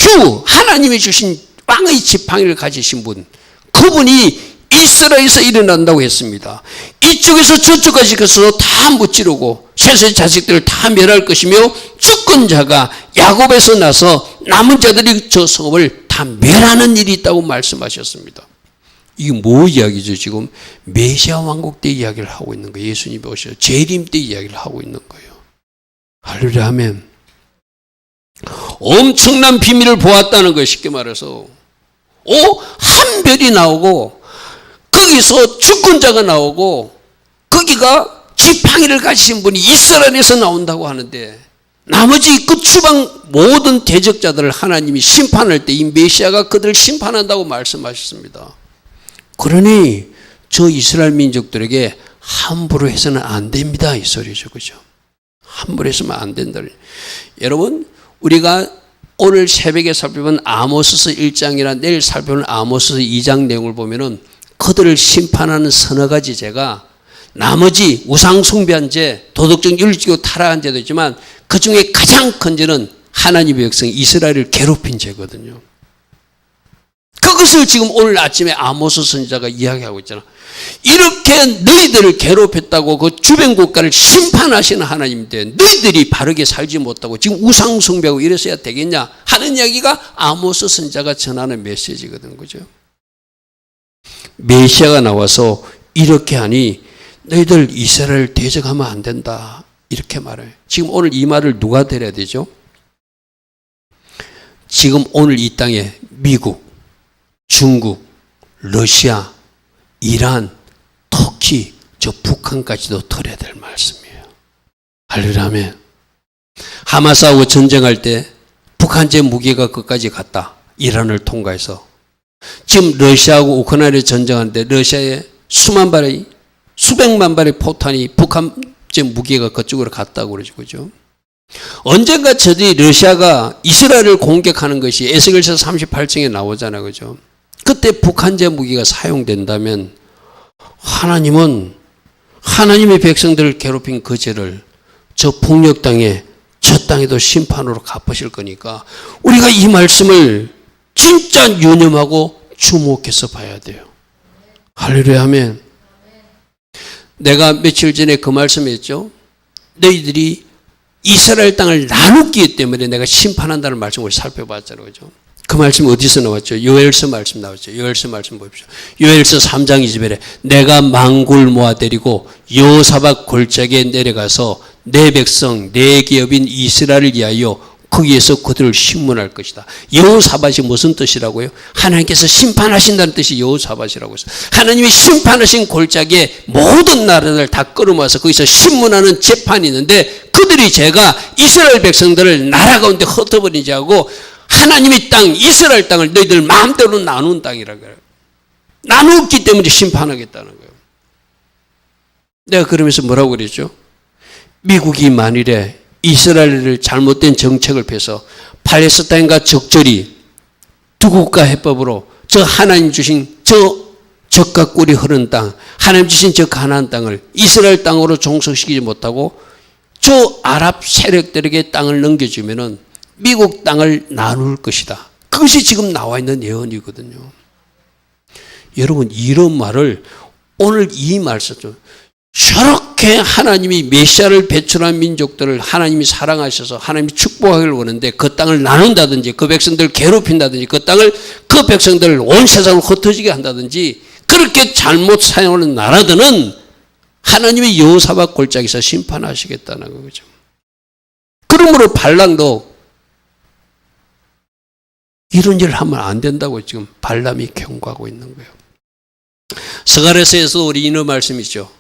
하나님이 주신 왕의 지팡이를 가지신 분, 그분이 이스라엘에서 일어난다고 했습니다. 이쪽에서 저쪽까지 가서 다 무찌르고 셋의 자식들을 다 멸할 것이며 주권자가 야곱에서 나서 남은 자들이 저 성읍을 다 멸하는 일이 있다고 말씀하셨습니다. 이게 뭐 이야기죠? 지금 메시아 왕국 때 이야기를 하고 있는 거예요. 예수님이 오셔서 재림 때 이야기를 하고 있는 거예요. 할렐루야 아멘. 엄청난 비밀을 보았다는 거예요. 쉽게 말해서 한 별이 나오고 거기서 주권자가 나오고 거기가 지팡이를 가지신 분이 이스라엘에서 나온다고 하는데 나머지 그 추방 모든 대적자들을 하나님이 심판할 때 이 메시아가 그들을 심판한다고 말씀하셨습니다. 그러니 저 이스라엘 민족들에게 함부로 해서는 안 됩니다. 이 소리죠. 그죠? 함부로 해서는 안 된다. 여러분, 우리가 오늘 새벽에 살펴본 아모스서 1장이나 내일 살펴본 아모스서 2장 내용을 보면은 그들을 심판하는 서너 가지 죄가 나머지 우상 숭배한 죄, 도덕적 윤리적으로 타락한 죄도 있지만 그 중에 가장 큰 죄는 하나님의 백성 이스라엘을 괴롭힌 죄거든요. 그것을 지금 오늘 아침에 아모스 선지자가 이야기하고 있잖아. 이렇게 너희들을 괴롭혔다고 그 주변 국가를 심판하시는 하나님인데 너희들이 바르게 살지 못하고 지금 우상 숭배하고 이랬어야 되겠냐 하는 이야기가 아모스 선지자가 전하는 메시지거든. 그죠? 메시아가 나와서 이렇게 하니 너희들 이스라엘을 대적하면 안 된다. 이렇게 말해요. 지금 오늘 이 말을 누가 들어야 되죠? 지금 오늘 이 땅에 미국, 중국, 러시아, 이란, 터키, 저 북한까지도 들어야 될 말씀이에요. 할렐루야 아멘. 하마스하고 전쟁할 때 북한제 무기가 끝까지 갔다. 이란을 통과해서. 지금 러시아하고 우크라이나를 전쟁하는데 러시아에 수백만 발의 포탄이 북한제 무기가 그쪽으로 갔다고 그러죠. 그죠? 언젠가 저들이 러시아가 이스라엘을 공격하는 것이 에스겔서 38장에 나오잖아요. 그죠? 그때 북한제 무기가 사용된다면 하나님은 하나님의 백성들을 괴롭힌 그 죄를 저 폭력 땅에 저 땅에도 심판으로 갚으실 거니까 우리가 이 말씀을 진짜 유념하고 주목해서 봐야 돼요. 할렐루야 아멘. 내가 며칠 전에 그 말씀했죠. 너희들이 이스라엘 땅을 나누기 때문에 내가 심판한다는 말씀을 살펴봤잖아요. 그죠? 그 말씀이 어디서 나왔죠? 요엘서 말씀 나왔죠. 요엘서 말씀 보십시오. 요엘서 3장 20절에 내가 망굴 모아 데리고 여호사밧 골짜기에 내려가서 내 백성 내 기업인 이스라엘을 위하여 거기에서 그들을 심문할 것이다. 여호사밧이 무슨 뜻이라고요? 하나님께서 심판하신다는 뜻이 여호사밧이라고 했어요. 하나님이 심판하신 골짜기에 모든 나라들 다 끌어모아서 거기서 심문하는 재판이 있는데 그들이 제가 이스라엘 백성들을 나라 가운데 흩어버린 자하고 하나님의 땅 이스라엘 땅을 너희들 마음대로 나눈 땅이라고 해요. 나누었기 때문에 심판하겠다는 거예요. 내가 그러면서 뭐라고 그랬죠? 미국이 만일에 이스라엘을 잘못된 정책을 펴서 팔레스타인과 적절히 두 국가 해법으로 저 하나님 주신 저 적과 꿀이 흐르는 땅, 하나님 주신 저 가나안 땅을 이스라엘 땅으로 종속시키지 못하고 저 아랍 세력들에게 땅을 넘겨주면은 미국 땅을 나눌 것이다. 그것이 지금 나와 있는 예언이거든요. 여러분 이런 말을 오늘 이 말씀 저렇게 하나님이 메시아를 배출한 민족들을 하나님이 사랑하셔서 하나님이 축복하기를 원하는데 그 땅을 나눈다든지 그 백성들을 괴롭힌다든지 그 땅을 그 백성들을 온 세상으로 흩어지게 한다든지 그렇게 잘못 사용하는 나라들은 하나님의 여호사밧 골짜기에서 심판하시겠다는 거죠. 그러므로 발람도 이런 일을 하면 안 된다고 지금 발람이 경고하고 있는 거예요. 스가랴서에서 우리 이런 말씀이죠.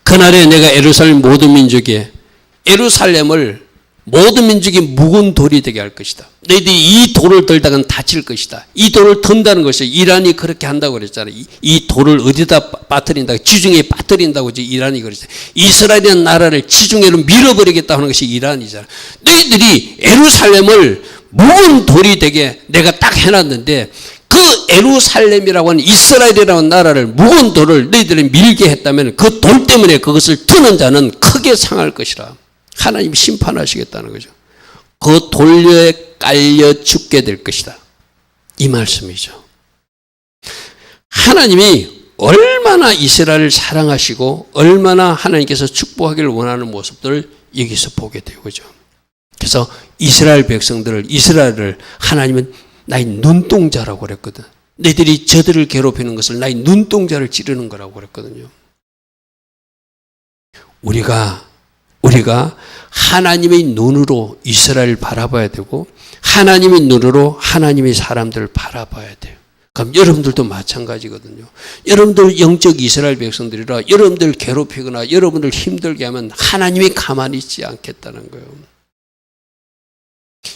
그날에 내가 예루살렘 모든 민족에 예루살렘을 모든 민족이 무거운 돌이 되게 할 것이다. 너희들이 이 돌을 들다가는 다칠 것이다. 이 돌을 든다는 것이 이란이 그렇게 한다고 그랬잖아요. 이 돌을 어디다 빠뜨린다? 지중해에 빠뜨린다고 이란이 그랬어요. 이스라엘이라는 나라를 지중해로 밀어버리겠다 하는 것이 이란이잖아요. 너희들이 예루살렘을 무거운 돌이 되게 내가 딱 해놨는데 그 예루살렘이라고 하는 이스라엘이라는 나라를 무거운 돌을 너희들이 밀게 했다면 그 돌 때문에 그것을 드는 자는 크게 상할 것이라. 하나님이 심판하시겠다는 거죠. 그 돌에 깔려 죽게 될 것이다. 이 말씀이죠. 하나님이 얼마나 이스라엘을 사랑하시고 얼마나 하나님께서 축복하기를 원하는 모습들을 여기서 보게 되고죠. 그래서 이스라엘을 하나님은 나의 눈동자라고 그랬거든. 너희들이 저들을 괴롭히는 것을 나의 눈동자를 찌르는 거라고 그랬거든요. 우리가 하나님의 눈으로 이스라엘을 바라봐야 되고 하나님의 눈으로 하나님의 사람들을 바라봐야 돼요. 그럼 여러분들도 마찬가지거든요. 여러분들 영적 이스라엘 백성들이라 여러분들 괴롭히거나 여러분들 힘들게 하면 하나님이 가만히 있지 않겠다는 거예요.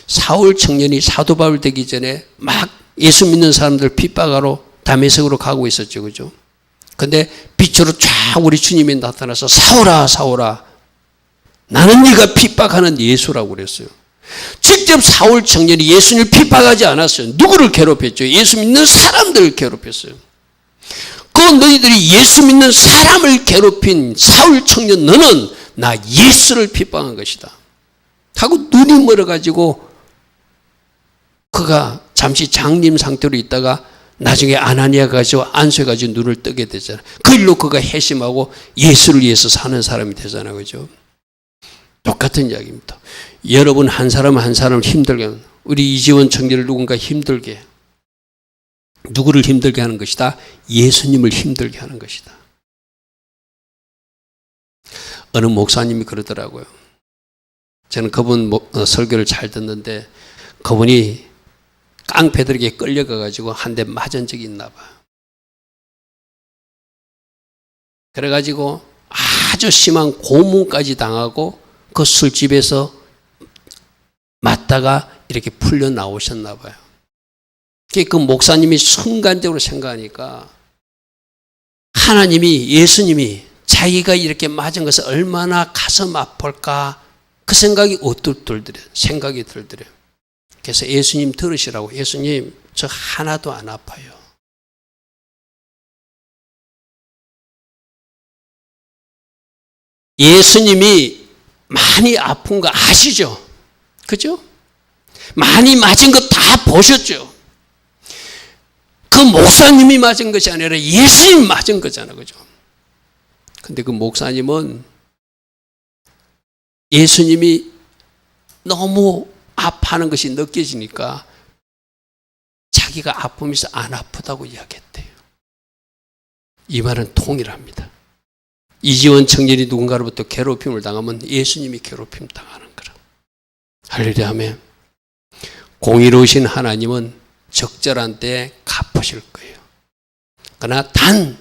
사울 청년이 사도 바울 되기 전에 막 예수 믿는 사람들 핍박하러 다메섹으로 가고 있었죠. 그죠? 근데 빛으로 쫙 우리 주님이 나타나서 사울아 사울아 나는 네가 핍박하는 예수라고 그랬어요. 직접 사울 청년이 예수님을 핍박하지 않았어요. 누구를 괴롭혔죠? 예수 믿는 사람들을 괴롭혔어요. 그 너희들이 예수 믿는 사람을 괴롭힌 사울 청년 너는 나 예수를 핍박한 것이다 하고 눈이 멀어가지고 그가 잠시 장님 상태로 있다가 나중에 아나니아가 가지고 안수해가지고 눈을 뜨게 되잖아요. 그 일로 그가 회심하고 예수를 위해서 사는 사람이 되잖아요. 그죠? 똑같은 이야기입니다. 여러분 한 사람 한 사람을 힘들게 하는, 우리 이지원 청년을 누군가 힘들게, 누구를 힘들게 하는 것이다? 예수님을 힘들게 하는 것이다. 어느 목사님이 그러더라고요. 저는 그분 설교를 잘 듣는데 그분이 깡패들에게 끌려가가지고 한 대 맞은 적이 있나 봐요. 그래가지고 아주 심한 고문까지 당하고 그 술집에서 맞다가 이렇게 풀려 나오셨나 봐요. 그 목사님이 순간적으로 생각하니까 하나님이, 예수님이 자기가 이렇게 맞은 것을 얼마나 가슴 아플까 그 생각이 생각이 들더래요. 그래서 예수님 들으시라고, 예수님 저 하나도 안 아파요. 예수님이 많이 아픈 거 아시죠? 그죠? 많이 맞은 거 다 보셨죠? 그 목사님이 맞은 것이 아니라 예수님이 맞은 거잖아. 그죠? 근데 그 목사님은 예수님이 너무 아파하는 것이 느껴지니까 자기가 아프면서 안 아프다고 이야기했대요. 이 말은 동일합니다. 이지원 청년이 누군가로부터 괴롭힘을 당하면 예수님이 괴롭힘 당하는 거라. 할렐루야 하면 공의로우신 하나님은 적절한 때에 갚으실 거예요. 그러나 단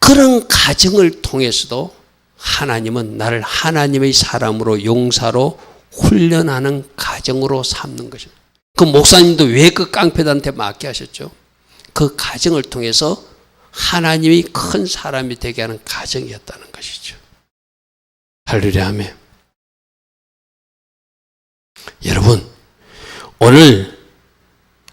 그런 과정을 통해서도 하나님은 나를 하나님의 사람으로 용사로 훈련하는 과정으로 삼는 것입니다. 그 목사님도 왜 그 깡패들한테 맡게 하셨죠? 그 과정을 통해서 하나님이 큰 사람이 되게 하는 과정이었다는 것이죠. 할렐루야 아멘. 여러분, 오늘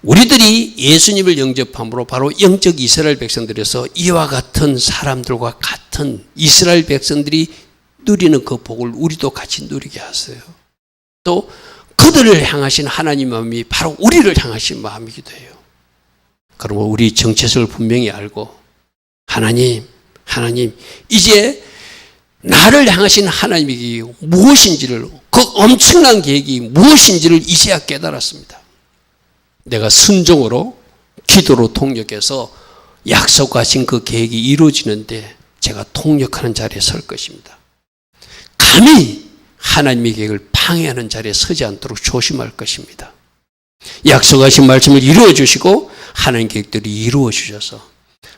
우리들이 예수님을 영접함으로 바로 영적 이스라엘 백성들에서 이와 같은 사람들과 같은 이스라엘 백성들이 누리는 그 복을 우리도 같이 누리게 하세요. 또 그들을 향하신 하나님의 마음이 바로 우리를 향하신 마음이기도 해요. 그러면 우리 정체성을 분명히 알고 하나님 이제 나를 향하신 하나님의 계획이 무엇인지를, 그 엄청난 계획이 무엇인지를 이제야 깨달았습니다. 내가 순종으로 기도로 통역해서 약속하신 그 계획이 이루어지는데 제가 통역하는 자리에 설 것입니다. 감히 하나님의 계획을 방해하는 자리에 서지 않도록 조심할 것입니다. 약속하신 말씀을 이루어 주시고 하나님 계획들이 이루어 주셔서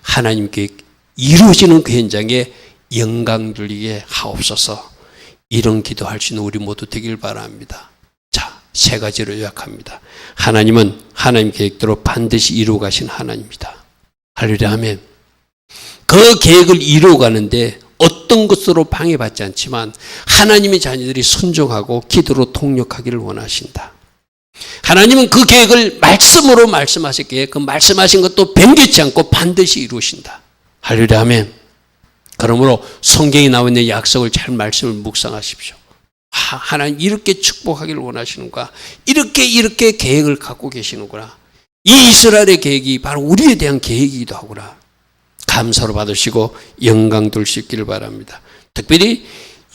하나님 계획 이루어지는 그 현장에 영광 돌리게 하옵소서. 이런 기도할 수 있는 우리 모두 되길 바랍니다. 세 가지로 요약합니다. 하나님은 하나님 계획대로 반드시 이루어 가신 하나님입니다. 할렐루야, 아멘. 그 계획을 이루어 가는데 어떤 것으로 방해받지 않지만 하나님의 자녀들이 순종하고 기도로 동력하기를 원하신다. 하나님은 그 계획을 말씀으로 말씀하셨기에 그 말씀하신 것도 변개치 않고 반드시 이루신다. 할렐루야, 아멘. 그러므로 성경에 나와 있는 약속을 잘 말씀을 묵상하십시오. 하나님 이렇게 축복하기를 원하시는구나. 이렇게 계획을 갖고 계시는구나. 이 이스라엘의 계획이 바로 우리에 대한 계획이기도 하구나. 감사로 받으시고 영광 돌 수 있기를 바랍니다. 특별히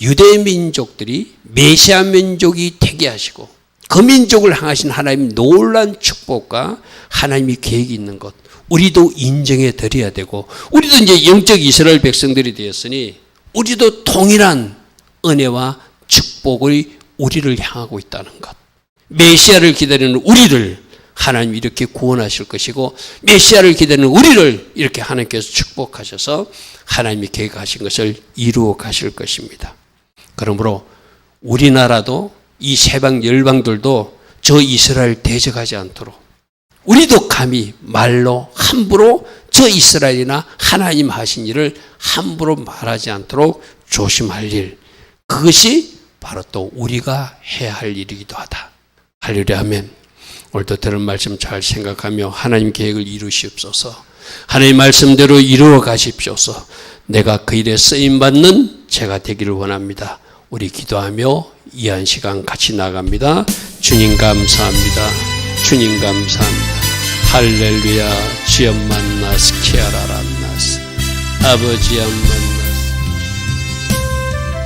유대 민족들이 메시아 민족이 되게 하시고 그 민족을 향하신 하나님의 놀라운 축복과 하나님의 계획이 있는 것 우리도 인정해 드려야 되고 우리도 이제 영적 이스라엘 백성들이 되었으니 우리도 동일한 은혜와 축복이 우리를 향하고 있다는 것. 메시아를 기다리는 우리를 하나님 이렇게 구원하실 것이고 메시아를 기다리는 우리를 이렇게 하나님께서 축복하셔서 하나님이 계획하신 것을 이루어 가실 것입니다. 그러므로 우리나라도 이 세방 열방들도 저 이스라엘 대적하지 않도록 우리도 감히 말로 함부로 저 이스라엘이나 하나님 하신 일을 함부로 말하지 않도록 조심할 일, 그것이 바로 또 우리가 해야 할 일이기도 하다. 할렐루야, 아멘. 오늘도 들은 말씀 잘 생각하며 하나님 계획을 이루시옵소서. 하나님 말씀대로 이루어 가십시오서. 내가 그 일에 쓰임받는 제가 되기를 원합니다. 우리 기도하며 이 한 시간 같이 나갑니다. 주님 감사합니다. 주님 감사합니다. 할렐루야. 주여 만나스 키아라란나스. 아버지 한 만나